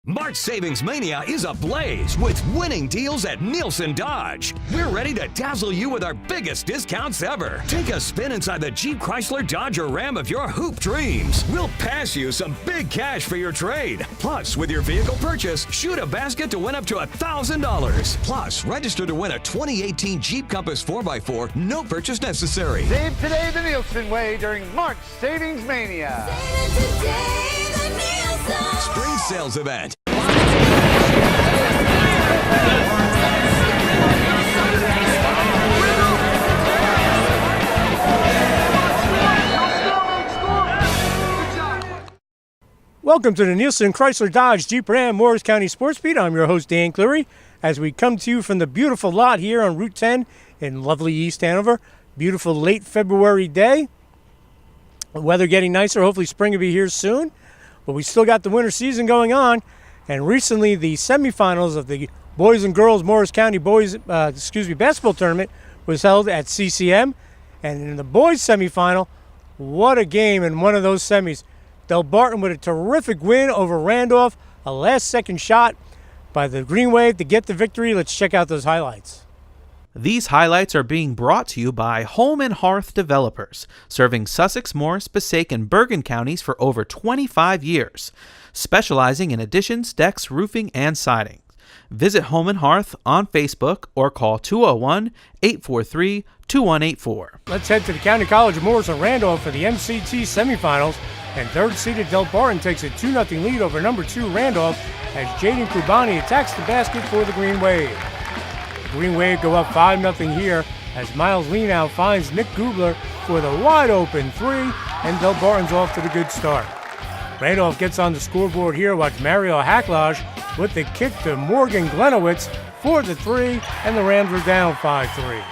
March Savings Mania is ablaze with winning deals at Nielsen Dodge. We're ready to dazzle you with our biggest discounts ever. Take a spin inside the Jeep, Chrysler, Dodge, or Ram of your hoop dreams. We'll pass you some big cash for your trade. Plus, with your vehicle purchase, shoot a basket to win up to $1,000. Plus, register to win a 2018 Jeep Compass 4x4, no purchase necessary. Save today the Nielsen way during March Savings Mania. Save it today, the Nielsen. Spring sales event. Welcome to the Nielsen Chrysler Dodge Jeep Ram Morris County Sports Beat. I'm your host, Dan Cleary, as we come to you from the beautiful lot here on Route 10 in lovely East Hanover. Beautiful late February day. Weather getting nicer. Hopefully spring will be here soon. But we still got the winter season going on. And recently the semifinals of the Boys and Girls Morris County basketball tournament was held at CCM. And in the boys semifinal, what a game in one of those semis. Delbarton with a terrific win over Randolph. A last-second shot by the Green Wave to get the victory. Let's check out those highlights. These highlights are being brought to you by Home and Hearth Developers, serving Sussex, Morris, Passaic, and Bergen counties for over 25 years, specializing in additions, decks, roofing, and siding. Visit Home and Hearth on Facebook or call 201-843-2184. Let's head to the County College of Morris and Randolph for the MCT semifinals. And third-seeded Delbarton takes a 2-0 lead over number 2 Randolph as Jaden Kubani attacks the basket for the Green Wave. The Green Wave go up 5-0 here as Miles Leanow finds Nick Gubler for the wide-open three, and Delbarton's off to the good start. Randolph gets on the scoreboard here. Watch Mario Hacklage with the kick to Morgan Glenowitz for the three, and the Rams are down 5-3.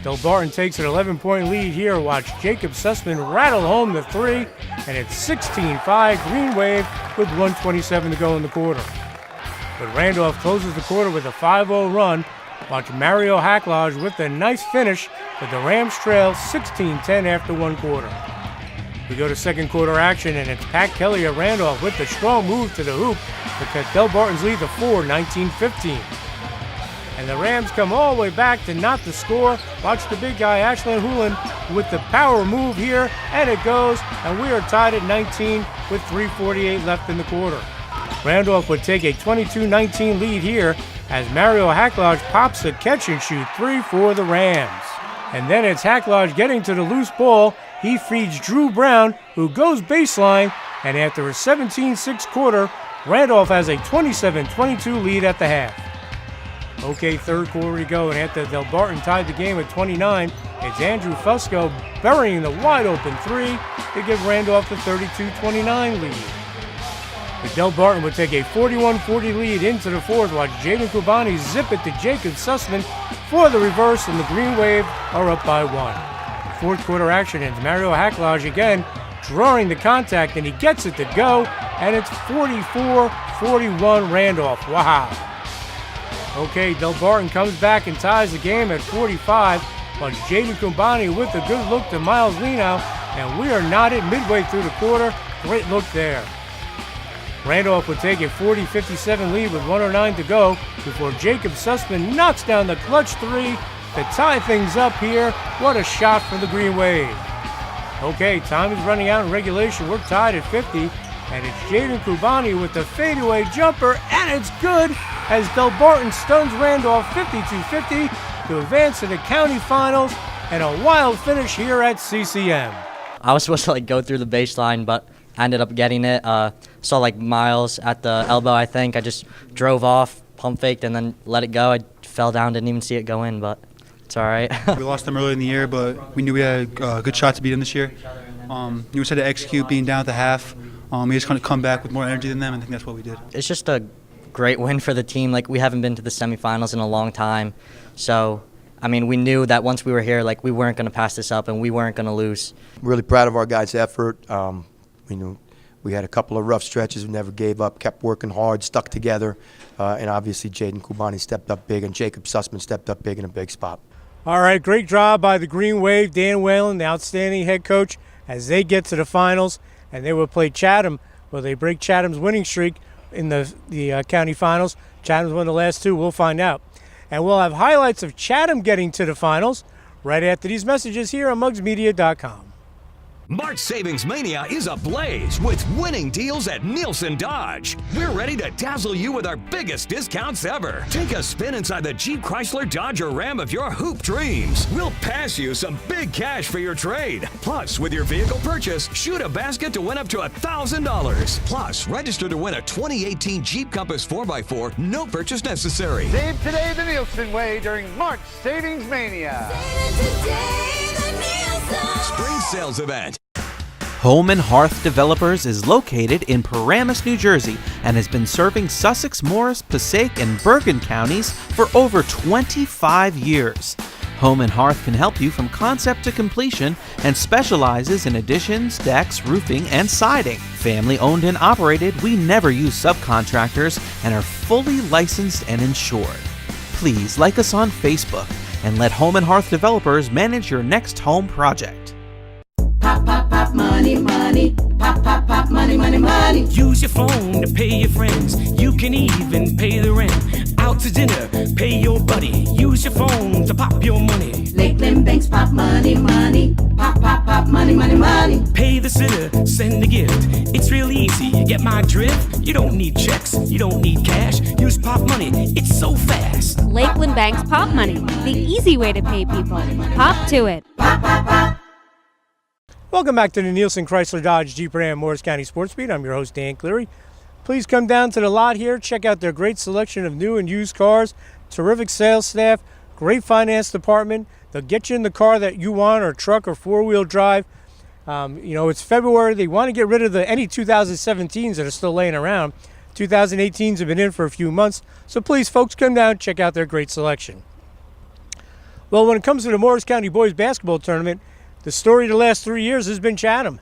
Delbarton takes an 11-point lead here. Watch Jacob Sussman rattle home the three, and it's 16-5 Green Wave with 1:27 to go in the quarter. But Randolph closes the quarter with a 5-0 run. Watch Mario Hacklage with a nice finish, but the Rams trail 16-10 after one quarter. We go to second quarter action, and it's Pat Kelly of Randolph with the strong move to the hoop to cut Delbarton's lead to 4, 19-15. And the Rams come all the way back to not the score. Watch the big guy, Ashlyn Hoolan, with the power move here, and it goes, and we are tied at 19 with 3:48 left in the quarter. Randolph would take a 22-19 lead here as Mario Hacklage pops a catch-and-shoot three for the Rams. And then it's Hacklage getting to the loose ball. He feeds Drew Brown, who goes baseline, and after a 17-6 quarter, Randolph has a 27-22 lead at the half. Okay, third quarter to go, and after Delbarton tied the game at 29, it's Andrew Fusco burying the wide-open three to give Randolph the 32-29 lead. But Delbarton would take a 41-40 lead into the fourth. Watch Jaden Kubani zip it to Jacob Sussman for the reverse, and the Green Wave are up by one. Fourth quarter action, and Mario Hacklage again drawing the contact, and he gets it to go, and it's 44-41 Randolph. Wow. Okay, Delbarton comes back and ties the game at 45, while Jaden Kubani with a good look to Miles Leanow, and we are knotted midway through the quarter. Great look there. Randolph would take a 40-57 lead with 1:09 to go before Jacob Sussman knocks down the clutch three to tie things up here. What a shot from the Green Wave. Okay, time is running out in regulation. We're tied at 50, and it's Jaden Kubani with the fadeaway jumper, and it's good as Delbarton stuns Randolph 52-50 to advance to the county finals, and a wild finish here at CCM. I was supposed to go through the baseline, but I ended up getting it. Saw Miles at the elbow, I think. I just drove off, pump faked, and then let it go. I fell down, didn't even see it go in, but it's all right. We lost them early in the year, but we knew we had a good shot to beat them this year. We just had to execute being down at the half. We just kind of come back with more energy than them, and I think that's what we did. It's just a great win for the team. We haven't been to the semifinals in a long time. So, we knew that once we were here, we weren't going to pass this up and we weren't going to lose. Really proud of our guys' effort. We had a couple of rough stretches. We never gave up, kept working hard, stuck together. And obviously Jaden Kubani stepped up big, and Jacob Sussman stepped up big in a big spot. All right, great job by the Green Wave. Dan Whalen, the outstanding head coach, as they get to the finals. And they will play Chatham. Will they break Chatham's winning streak in the county finals. Chatham's won the last two. We'll find out. And we'll have highlights of Chatham getting to the finals right after these messages here on mugsmedia.com. March Savings Mania is ablaze with winning deals at Nielsen Dodge. We're ready to dazzle you with our biggest discounts ever. Take a spin inside the Jeep, Chrysler, Dodge, or Ram of your hoop dreams. We'll pass you some big cash for your trade. Plus, with your vehicle purchase, shoot a basket to win up to $1,000. Plus, register to win a 2018 Jeep Compass 4x4, no purchase necessary. Save today the Nielsen way during March Savings Mania. Spring sales event. Home and Hearth Developers is located in Paramus, New Jersey, and has been serving Sussex, Morris, Passaic, and Bergen counties for over 25 years. Home and Hearth can help you from concept to completion and specializes in additions, decks, roofing, and siding. Family owned and operated, we never use subcontractors and are fully licensed and insured. Please like us on Facebook and let Home and Hearth Developers manage your next home project. Pop, pop, pop, money, money. Pop, pop, pop, money, money, money. Use your phone to pay your friends. You can even pay the rent. Out to dinner, pay your buddy. Use your phone to pop your money. Lakeland Banks, pop, money, money. Pop, pop, pop, money, money, money. Pay the sitter, send a gift. It's real easy, you get my drift? You don't need checks, you don't need cash. Use Pop Money, it's so fast. Lakeland Bank's Pop Money, the easy way to pay people. Pop to it. Pop, pop, pop. Welcome back to the Nielsen Chrysler Dodge Jeep Ram Morris County Sports Beat. I'm your host, Dan Cleary. Please come down to the lot here. Check out their great selection of new and used cars. Terrific sales staff. Great finance department. They'll get you in the car that you want, or truck or four-wheel drive. It's February. They want to get rid of any 2017s that are still laying around. 2018s have been in for a few months. So please, folks, come down and check out their great selection. Well, when it comes to the Morris County Boys Basketball Tournament, the story of the last 3 years has been Chatham.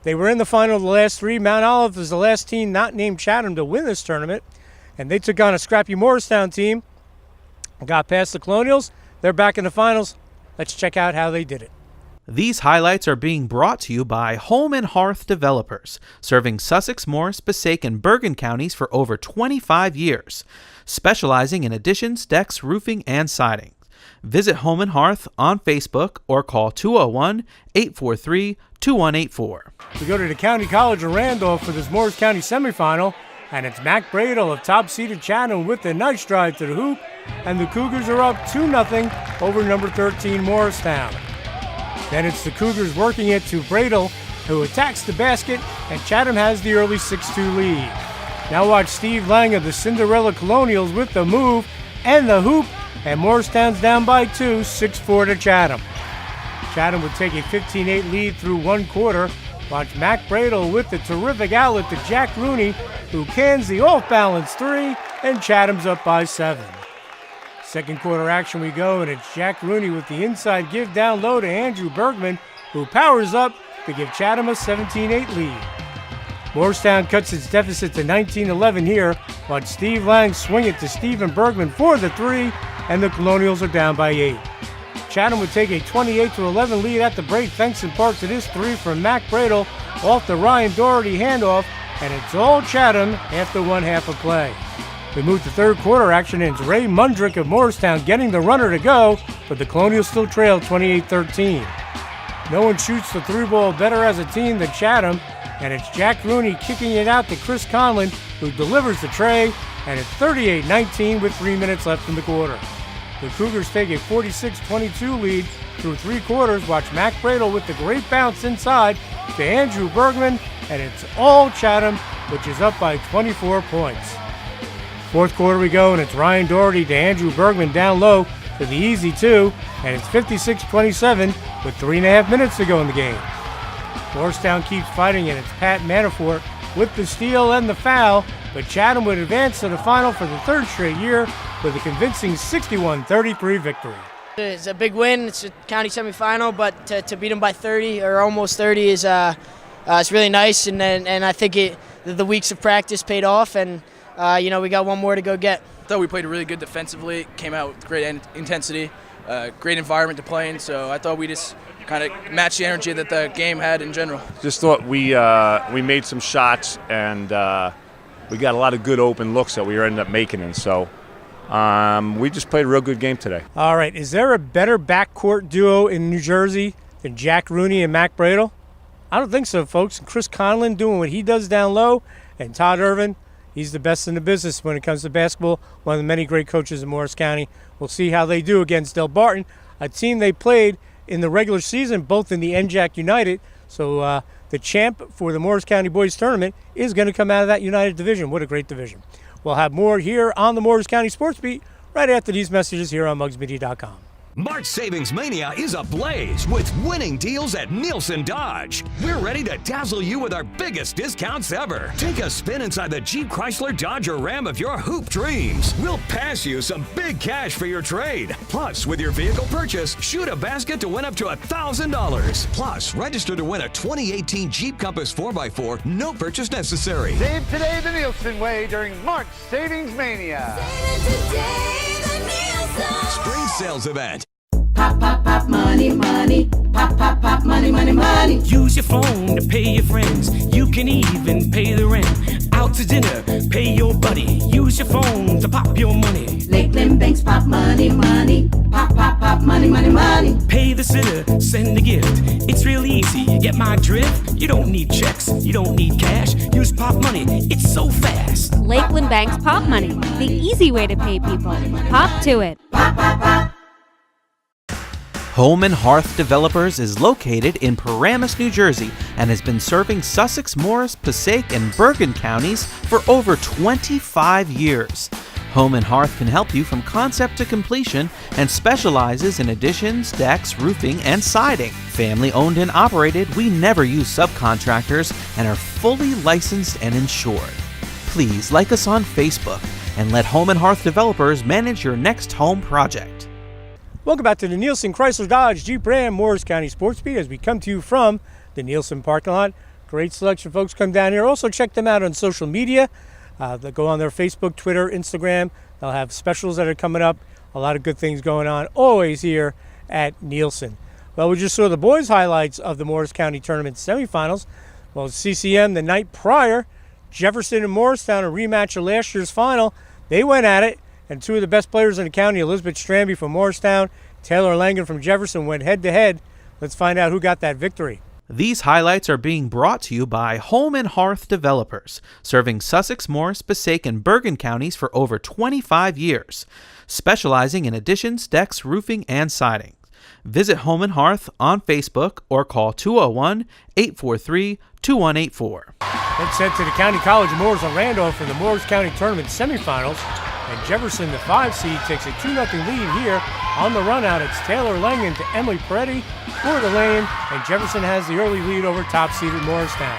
They were in the final of the last three. Mount Olive is the last team not named Chatham to win this tournament. And they took on a scrappy Morristown team and got past the Colonials. They're back in the finals. Let's check out how they did it. These highlights are being brought to you by Home and Hearth Developers, serving Sussex, Morris, Passaic, and Bergen counties for over 25 years, specializing in additions, decks, roofing, and siding. Visit Home and Hearth on Facebook or call 201-843-2184. We go to the County College of Randolph for this Morris County semifinal, and it's Mac Bradle of top-seeded Chatham with a nice drive to the hoop, and the Cougars are up 2-0 over number 13 Morristown. Then it's the Cougars working it to Bradle, who attacks the basket, and Chatham has the early 6-2 lead. Now watch Steve Lang of the Cinderella Colonials with the move and the hoop, and Morristown's down by 2, 6-4 to Chatham. Chatham would take a 15-8 lead through one quarter. Watch Mac Bradle with the terrific outlet to Jack Rooney, who cans the off-balance three, and Chatham's up by 7. Second quarter action we go, and it's Jack Rooney with the inside give down low to Andrew Bergman, who powers up to give Chatham a 17-8 lead. Morristown cuts its deficit to 19-11 here, but Steve Lang swing it to Stephen Bergman for the three, and the Colonials are down by 8. Chatham would take a 28-11 lead at the break, thanks in part to this three from Mac Bradle off the Ryan Doherty handoff, and it's all Chatham after one half of play. We move to third quarter action, and it's Ray Mundrick of Morristown getting the runner to go, but the Colonials still trail 28-13. No one shoots the three ball better as a team than Chatham, and it's Jack Rooney kicking it out to Chris Conlon, who delivers the tray, and it's 38-19 with 3 minutes left in the quarter. The Cougars take a 46-22 lead through three quarters. Watch Mac Bradle with the great bounce inside to Andrew Bergman, and it's all Chatham, which is up by 24 points. Fourth quarter we go, and it's Ryan Doherty to Andrew Bergman down low to the easy two, and it's 56-27 with 3.5 minutes to go in the game. Morristown keeps fighting, and it's Pat Manafort with the steal and the foul, but Chatham would advance to the final for the third straight year with a convincing 61-33 victory. It's a big win. It's a county semifinal, but to beat them by 30 or almost 30 is it's really nice, and I think the weeks of practice paid off, and we got one more to go get. I thought we played really good defensively, came out with great intensity, great environment to play in, so I thought we just kind of matched the energy that the game had in general. Just thought we made some shots, and we got a lot of good open looks that we ended up making, and so we just played a real good game today. All right, is there a better backcourt duo in New Jersey than Jack Rooney and Mac Bradle? I don't think so, folks. And Chris Conlon doing what he does down low, and Todd Irvin, he's the best in the business when it comes to basketball, one of the many great coaches in Morris County. We'll see how they do against Delbarton, a team they played in the regular season, both in the NJAC United. So the champ for the Morris County Boys Tournament is going to come out of that United division. What a great division. We'll have more here on the Morris County Sports Beat right after these messages here on MugsMedia.com. March Savings Mania is ablaze with winning deals at Nielsen Dodge. We're ready to dazzle you with our biggest discounts ever. Take a spin inside the Jeep Chrysler Dodge or Ram of your hoop dreams. We'll pass you some big cash for your trade. Plus, with your vehicle purchase, shoot a basket to win up to $1,000. Plus, register to win a 2018 Jeep Compass 4x4, no purchase necessary. Save today the Nielsen way during March Savings Mania. Spring sales event. Pop, pop, pop, money, money. Pop, pop, pop, money, money, money. Use your phone to pay your friends. You can even pay the rent. Out to dinner, pay your buddy. Use your phone to pop your money. Lakeland Banks, pop money, money. Pop, pop, pop, money, money, money. Pay the sitter, send a gift. It's real easy, you get my drift? You don't need checks, you don't need cash. Use Pop Money, it's so fast. Lakeland Bank's Pop Money, the easy way to pay people. Pop to it. Pop, pop, pop. Home and Hearth Developers is located in Paramus, New Jersey, and has been serving Sussex, Morris, Passaic, and Bergen counties for over 25 years. Home and Hearth can help you from concept to completion and specializes in additions, decks, roofing, and siding. Family owned and operated, we never use subcontractors and are fully licensed and insured. Please like us on Facebook and let Home and Hearth Developers manage your next home project. Welcome back to the Nielsen Chrysler Dodge Jeep Ram Morris County Sports Beat as we come to you from the Nielsen parking lot. Great selection, folks. Come down here. Also check them out on social media. They'll go on their Facebook, Twitter, Instagram. They'll have specials that are coming up. A lot of good things going on always here at Nielsen. Well, we just saw the boys' highlights of the Morris County Tournament semifinals. Well, CCM the night prior, Jefferson and Morristown, a rematch of last year's final. They went at it. And two of the best players in the county, Elizabeth Stramby from Morristown, Taylor Langan from Jefferson, went head-to-head. Let's find out who got that victory. These highlights are being brought to you by Home and Hearth Developers, serving Sussex, Morris, Passaic, and Bergen counties for over 25 years, specializing in additions, decks, roofing, and siding. Visit Home and Hearth on Facebook or call 201-843-2184. Let's head to the County College of Morris on Randolph for the Morris County Tournament semifinals. And Jefferson, the 5 seed, takes a 2-0 lead here. On the run out, it's Taylor Langan to Emily Peretti for the lane, and Jefferson has the early lead over top seeded Morristown.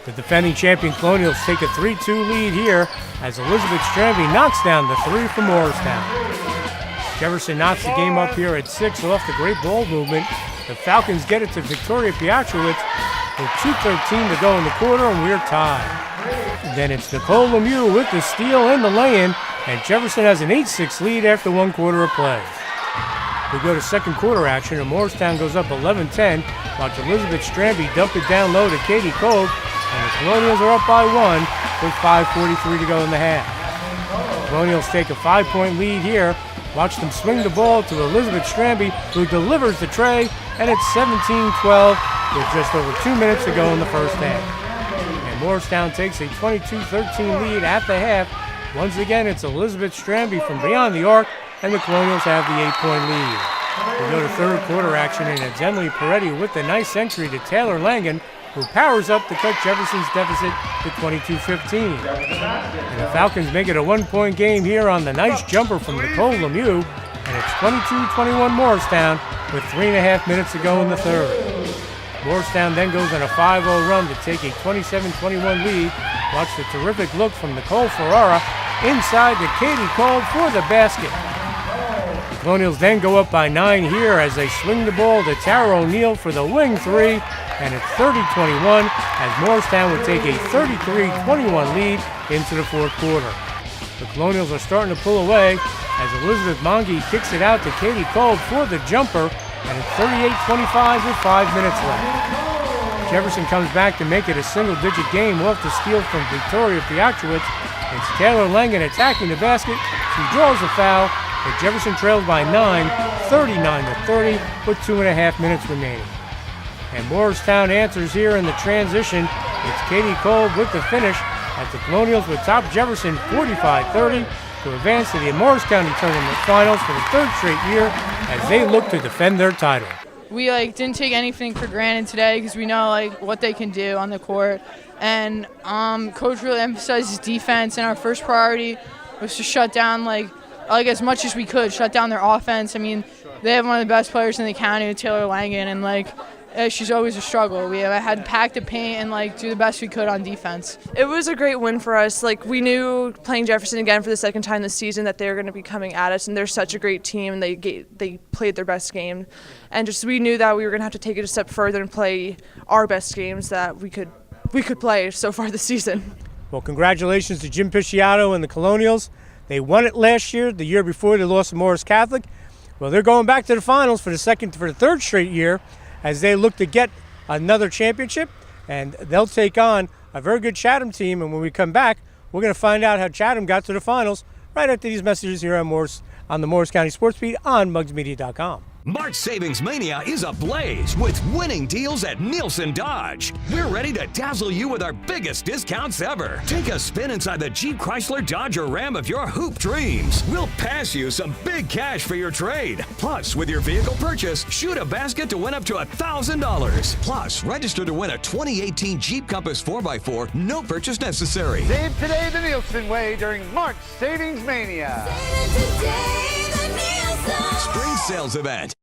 The defending champion Colonials take a 3-2 lead here as Elizabeth Stramby knocks down the 3 from Morristown. Jefferson knocks the game up here at 6 off the great ball movement. The Falcons get it to Victoria Piotrowicz with 2:13 to go in the quarter, and we're tied. And then it's Nicole Lemieux with the steal and the lay-in, and Jefferson has an 8-6 lead after 1 quarter of play. We go to second quarter action, and Morristown goes up 11-10. Watch Elizabeth Stramby dump it down low to Katie Kolb, and the Colonials are up by 1 with 5:43 to go in the half. The Colonials take a 5-point lead here. Watch them swing the ball to Elizabeth Stramby, who delivers the tray, and it's 17-12 with just over 2 minutes to go in the first half. And Morristown takes a 22-13 lead at the half. Once again, it's Elizabeth Stramby from beyond the arc, and the Colonials have the 8-point lead. We go to third quarter action, and it's Emily Peretti with a nice entry to Taylor Langan, who powers up to cut Jefferson's deficit to 22-15. And the Falcons make it a 1-point game here on the nice jumper from Nicole Lemieux, and it's 22-21 Morristown with 3.5 minutes to go in the third. Morristown then goes on a 5-0 run to take a 27-21 lead. Watch the terrific look from Nicole Ferrara inside to Katie Kolb for the basket. The Colonials then go up by 9 here as they swing the ball to Tara O'Neill for the wing 3, and it's 30-21 as Morristown would take a 33-21 lead into the fourth quarter. The Colonials are starting to pull away as Elizabeth Monge kicks it out to Katie Kolb for the jumper, and it's 38-25 with 5 minutes left. Jefferson comes back to make it a single-digit game off the steal from Victoria Piatrowicz. It's Taylor Langen attacking the basket. She draws a foul, but Jefferson trails by 9, 39-30, with 2.5 minutes remaining. And Morristown answers here in the transition. It's Katie Kolb with the finish as the Colonials would top Jefferson 45-30 to advance to the Morris County Tournament Finals for the third straight year as they look to defend their title. We didn't take anything for granted today because we know what they can do on the court. And Coach really emphasizes defense, and our first priority was to shut down as much as we could, shut down their offense. I mean, they have one of the best players in the county, Taylor Langen, and she's always a struggle. We had to pack the paint and do the best we could on defense. It was a great win for us. We knew playing Jefferson again for the second time this season that they were going to be coming at us, and they're such a great team, and they played their best game. And we knew that we were going to have to take it a step further and play our best games that we could play so far this season. Well, congratulations to Jim Pisciotto and the Colonials. They won it last year. The year before they lost to Morris Catholic. Well, they're going back to the finals for the third straight year, as they look to get another championship, and they'll take on a very good Chatham team. And when we come back, we're going to find out how Chatham got to the finals right after these messages here on the Morris County Sports Beat on MugsMedia.com. March Savings Mania is ablaze with winning deals at Nielsen Dodge. We're ready to dazzle you with our biggest discounts ever. Take a spin inside the Jeep Chrysler Dodge or Ram of your hoop dreams. We'll pass you some big cash for your trade. Plus, with your vehicle purchase, shoot a basket to win up to $1,000. Plus, register to win a 2018 Jeep Compass 4x4, no purchase necessary. Save today the Nielsen way during March Savings Mania. Spring sales event.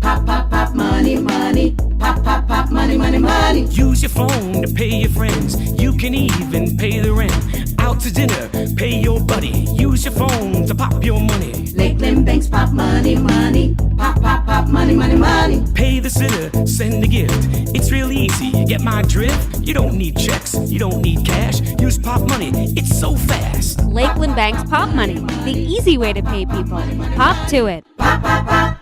Pop, pop, pop, money, money. Pop, pop, pop, money, money, money. Use your phone to pay your friends. You can even pay the rent. Out to dinner, pay your buddy. Use your phone to pop your money. Lakeland Banks, pop money, money. Pop, pop, pop, money, money, money. Pay the sitter, send a gift. It's real easy, you get my drift? You don't need checks, you don't need cash. Use Pop Money, it's so fast. Lakeland Bank's Pop Money, the easy way to pay people. Pop to it. Pop, pop, pop.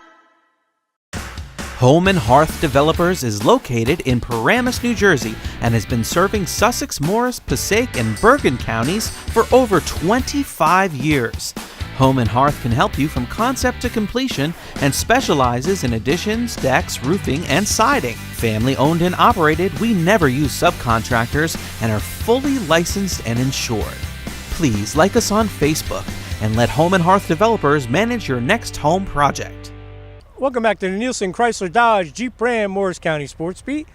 Home and Hearth Developers is located in Paramus, New Jersey, and has been serving Sussex, Morris, Passaic, and Bergen counties for over 25 years. Home and Hearth can help you from concept to completion and specializes in additions, decks, roofing, and siding. Family owned and operated, we never use subcontractors and are fully licensed and insured. Please like us on Facebook and let Home and Hearth Developers manage your next home project. Welcome back to the Nielsen Chrysler Dodge Jeep Ram Morris County Sports Beat.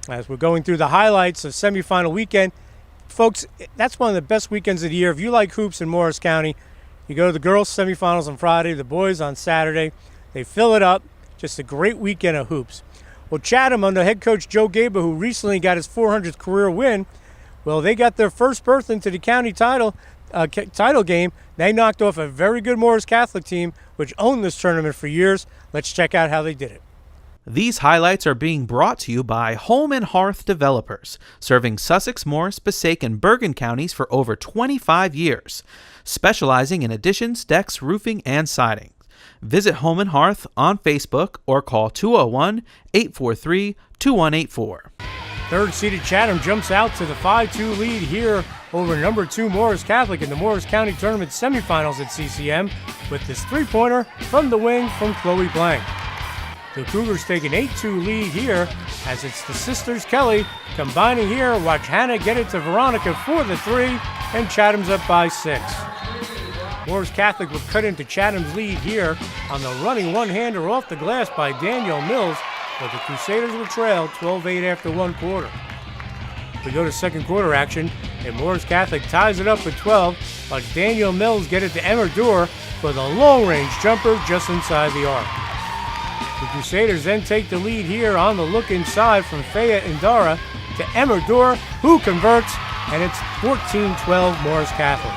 As we're going through the highlights of semifinal weekend, folks, that's one of the best weekends of the year. If you like hoops in Morris County, you go to the girls' semifinals on Friday, the boys on Saturday. They fill it up. Just a great weekend of hoops. Well, Chatham, under head coach Joe Gaba, who recently got his 400th career win, well, they got their first berth into the county title game. They knocked off a very good Morris Catholic team, which owned this tournament for years. Let's check out how they did it. These highlights are being brought to you by Home and Hearth Developers, serving Sussex, Morris, Passaic, and Bergen counties for over 25 years, specializing in additions, decks, roofing, and siding. Visit Home and Hearth on Facebook or call 201-843-2184. Third-seeded Chatham jumps out to the 5-2 lead here over number 2 Morris Catholic in the Morris County Tournament semifinals at CCM with this three-pointer from the wing from Chloe Blank. The Cougars take an 8-2 lead here as it's the sisters Kelly combining here. Watch Hannah get it to Veronica for the 3, and Chatham's up by 6. Morris Catholic would cut into Chatham's lead here on the running one-hander off the glass by Daniel Mills, but the Crusaders will trail 12-8 after one quarter. We go to second quarter action, and Morris Catholic ties it up at 12, but Daniel Mills get it to Emmer Dorr for the long-range jumper just inside the arc. The Crusaders then take the lead here on the look inside from Faya Indara to Emmer Dorr, who converts, and it's 14-12 Morris Catholic.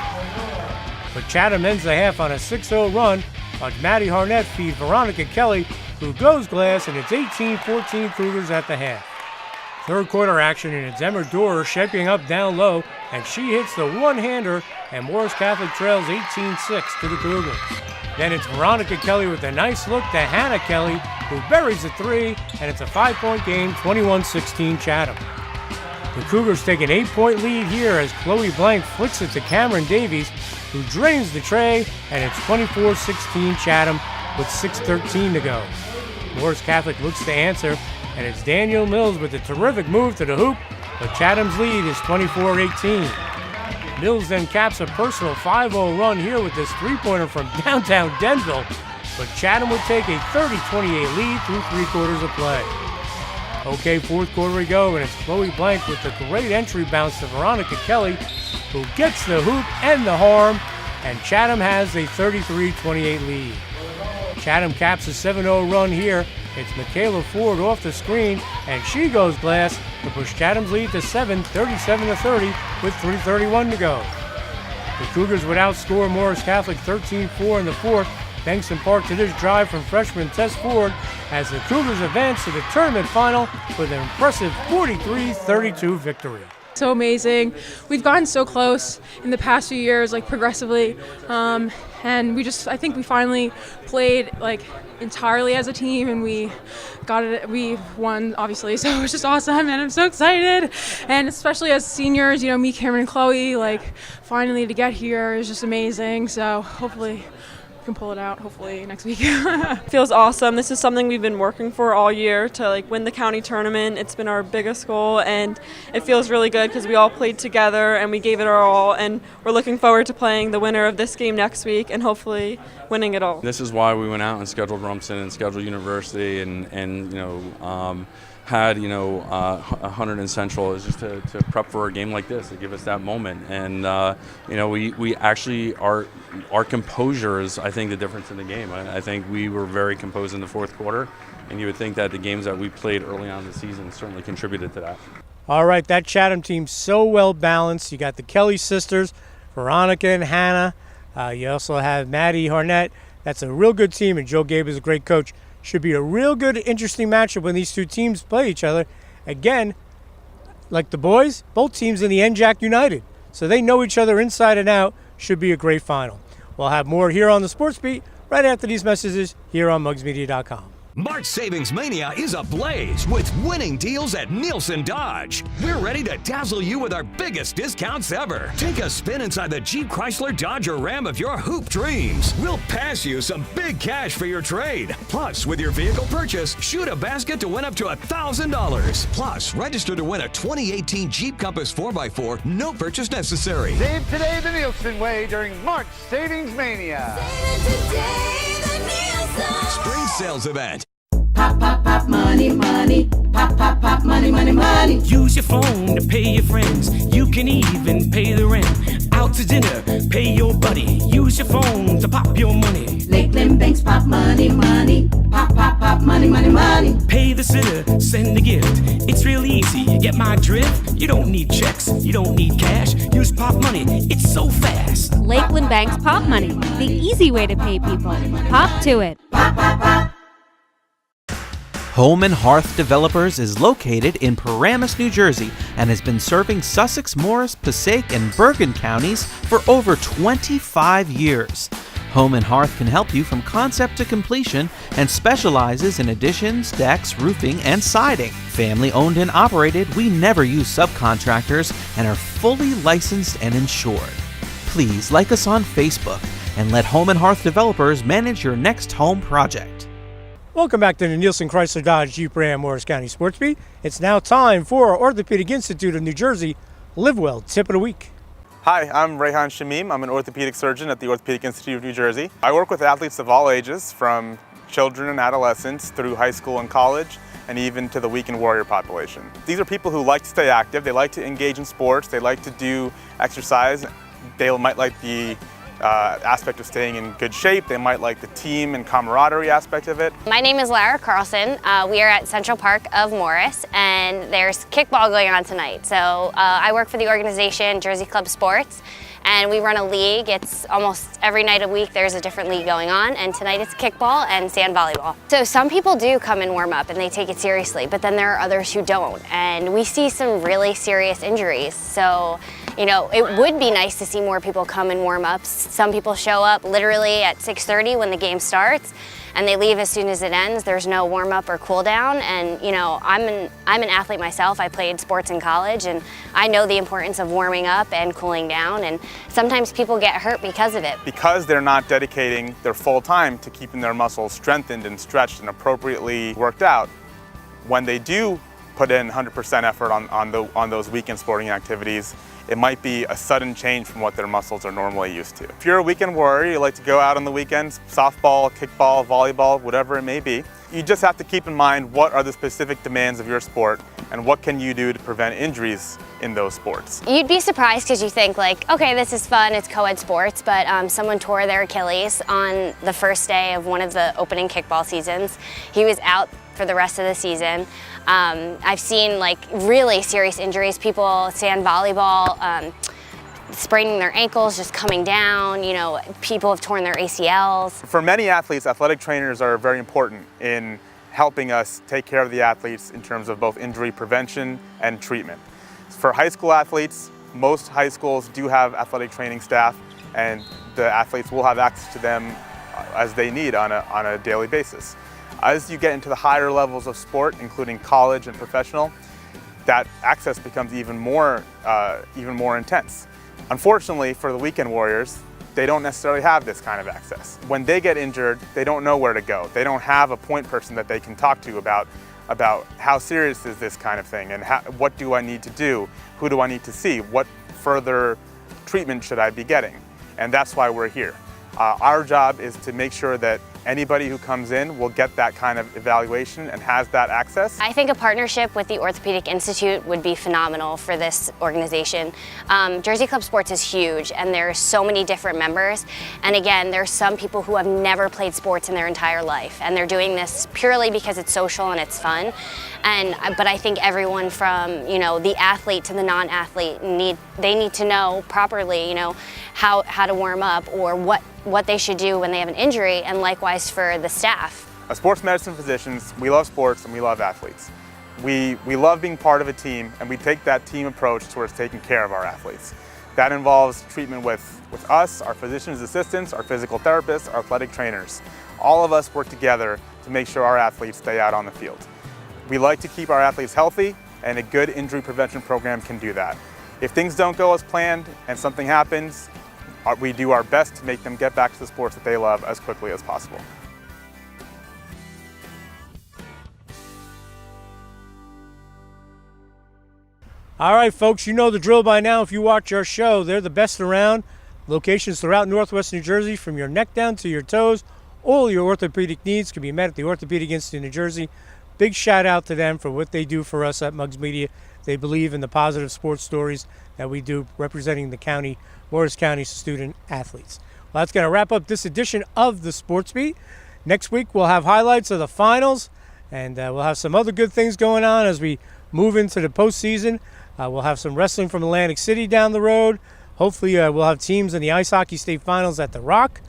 But Chatham ends the half on a 6-0 run, but Maddie Harnett feeds Veronica Kelly, who goes glass, and it's 18-14 Cougars at the half. Third quarter action, and it's Emmer Dorr shaping up down low, and she hits the one-hander, and Morris Catholic trails 18-6 to the Cougars. Then it's Veronica Kelly with a nice look to Hannah Kelly, who buries a 3, and it's a 5-point game, 21-16 Chatham. The Cougars take an 8-point lead here as Chloe Blank flicks it to Cameron Davies, who drains the tray, and it's 24-16 Chatham with 6:13 to go. Morris Catholic looks to answer, and it's Daniel Mills with a terrific move to the hoop, but Chatham's lead is 24-18. Mills then caps a personal 5-0 run here with this three-pointer from downtown Denville, but Chatham would take a 30-28 lead through 3 quarters of play. Okay, 4th quarter we go, and it's Chloe Blank with the great entry bounce to Veronica Kelly, who gets the hoop and the harm, and Chatham has a 33-28 lead. Chatham caps a 7-0 run here. It's Michaela Ford off the screen, and she goes glass to push Chatham's lead to 7, 37-30 with 3:31 to go. The Cougars would outscore Morris Catholic 13-4 in the 4th, thanks in part to this drive from freshman Tess Ford, as the Cougars advance to the tournament final with an impressive 43-32 victory. So amazing. We've gotten so close in the past few years, like progressively, and I think we finally played like entirely as a team, and we got it. We won, obviously, so it was just awesome, and I'm so excited. And especially as seniors, you know, me, Cameron, and Chloe, like finally to get here is just amazing. So hopefully can pull it out hopefully next week. Feels awesome. This is something we've been working for all year to like win the county tournament. It's been our biggest goal, and it feels really good because we all played together and we gave it our all, and we're looking forward to playing the winner of this game next week and hopefully winning it all. This is why we went out and scheduled Rumson and scheduled University and you know had 100 in Central is just to prep for a game like this, to give us that moment. And we actually our composure is, I think, the difference in the game. I think we were very composed in the 4th quarter, and you would think that the games that we played early on in the season certainly contributed to that. All right, that Chatham team's so well balanced. You got the Kelly sisters, Veronica and Hannah. You also have Maddie Harnett. That's a real good team, and Joe Gabe is a great coach. Should be a real good, interesting matchup when these two teams play each other. Again, like the boys, both teams in the NJAC United, so they know each other inside and out. Should be a great final. We'll have more here on the Sports Beat right after these messages here on MugsMedia.com. March Savings Mania is ablaze with winning deals at Nielsen Dodge. We're ready to dazzle you with our biggest discounts ever. Take a spin inside the Jeep Chrysler Dodge or Ram of your hoop dreams. We'll pass you some big cash for your trade. Plus, with your vehicle purchase, shoot a basket to win up to $1,000. Plus, register to win a 2018 Jeep Compass 4x4, no purchase necessary. Save today the Nielsen way during March Savings Mania. Spring sales event. Pop, pop, pop, money, money. Pop, pop, pop, money, money, money. Use your phone to pay your friends. You can even pay the rent. Out to dinner, pay your buddy. Use your phone to pop your money. Lakeland Banks, pop money, money. Pop, pop, pop, money, money, money. Pay the sitter, send a gift. It's real easy, you get my drift. You don't need checks, you don't need cash. Use pop money, it's so fast. Lakeland Bank's Pop Money, the easy way to pay people. Pop to it. Pop, pop, pop. Home and Hearth Developers is located in Paramus, New Jersey, and has been serving Sussex, Morris, Passaic, and Bergen counties for over 25 years. Home and Hearth can help you from concept to completion and specializes in additions, decks, roofing, and siding. Family owned and operated, we never use subcontractors and are fully licensed and insured. Please like us on Facebook and let Home and Hearth Developers manage your next home project. Welcome back to the Nielsen Chrysler Dodge Jeep Ram Morris County Sports Beat. It's now time for our Orthopedic Institute of New Jersey Live Well Tip of the Week. Hi, I'm Rehan Shamim. I'm an orthopedic surgeon at the Orthopedic Institute of New Jersey. I work with athletes of all ages, from children and adolescents through high school and college, and even to the weekend warrior population. These are people who like to stay active, they like to engage in sports, they like to do exercise, they might like the aspect of staying in good shape. They might like the team and camaraderie aspect of it. My name is Lara Carlson. We are at Central Park of Morris, and there's kickball going on tonight. So I work for the organization Jersey Club Sports, and we run a league. It's almost every night a week there's a different league going on, and tonight it's kickball and sand volleyball. So some people do come and warm up and they take it seriously, but then there are others who don't, and we see some really serious injuries. So it would be nice to see more people come and warm up. Some people show up literally at 6:30 when the game starts, and they leave as soon as it ends. There's no warm up or cool down, and you know, I'm an athlete myself. I played sports in college, and I know the importance of warming up and cooling down, and sometimes people get hurt because of it. Because they're not dedicating their full time to keeping their muscles strengthened and stretched and appropriately worked out, when they do put in 100% effort on those weekend sporting activities, it might be a sudden change from what their muscles are normally used to. If you're a weekend warrior, you like to go out on the weekends, softball, kickball, volleyball, whatever it may be, you just have to keep in mind what are the specific demands of your sport and what can you do to prevent injuries in those sports. You'd be surprised because you think like, okay, this is fun, it's co-ed sports, but someone tore their Achilles on the first day of one of the opening kickball seasons. He was out for the rest of the season. I've seen like really serious injuries, people sand volleyball, spraining their ankles, just coming down, you know, people have torn their ACLs. For many athletes, athletic trainers are very important in helping us take care of the athletes in terms of both injury prevention and treatment. For high school athletes, most high schools do have athletic training staff, and the athletes will have access to them as they need on a daily basis. As you get into the higher levels of sport, including college and professional, that access becomes even more intense. Unfortunately, for the weekend warriors, they don't necessarily have this kind of access. When they get injured, they don't know where to go. They don't have a point person that they can talk to about how serious is this kind of thing and what do I need to do, who do I need to see, what further treatment should I be getting, and that's why we're here. Our job is to make sure that anybody who comes in will get that kind of evaluation and has that access. I think a partnership with the Orthopedic Institute would be phenomenal for this organization. Jersey Club Sports is huge, and there's so many different members. And again, there's some people who have never played sports in their entire life, and they're doing this purely because it's social and it's fun. But I think everyone from, you know, the athlete to the non-athlete they need to know properly, you know, how to warm up or what they should do when they have an injury, and likewise for the staff. As sports medicine physicians, we love sports and we love athletes. We love being part of a team, and we take that team approach towards taking care of our athletes. That involves treatment with us, our physician's assistants, our physical therapists, our athletic trainers. All of us work together to make sure our athletes stay out on the field. We like to keep our athletes healthy, and a good injury prevention program can do that. If things don't go as planned and something happens, we do our best to make them get back to the sports that they love as quickly as possible. All right, folks, you know the drill by now. If you watch our show, they're the best around. Locations throughout Northwest New Jersey, from your neck down to your toes. All your orthopedic needs can be met at the Orthopedic Institute of New Jersey. Big shout out to them for what they do for us at Muggs Media. They believe in the positive sports stories that we do representing the county, Morris County student athletes. Well, that's going to wrap up this edition of the Sports Beat. Next week, we'll have highlights of the finals, and we'll have some other good things going on as we move into the postseason. We'll have some wrestling from Atlantic City down the road. Hopefully, we'll have teams in the ice hockey state finals at the Rock.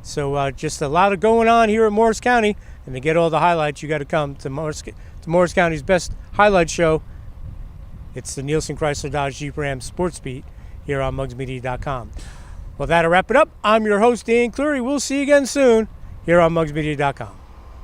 So just a lot of going on here at Morris County. And to get all the highlights, you got to come to Morris County's best highlight show. It's the Nielsen Chrysler Dodge Jeep Ram Sports Beat here on MuggsMedia.com. Well, that'll wrap it up. I'm your host, Dan Cleary. We'll see you again soon here on MuggsMedia.com.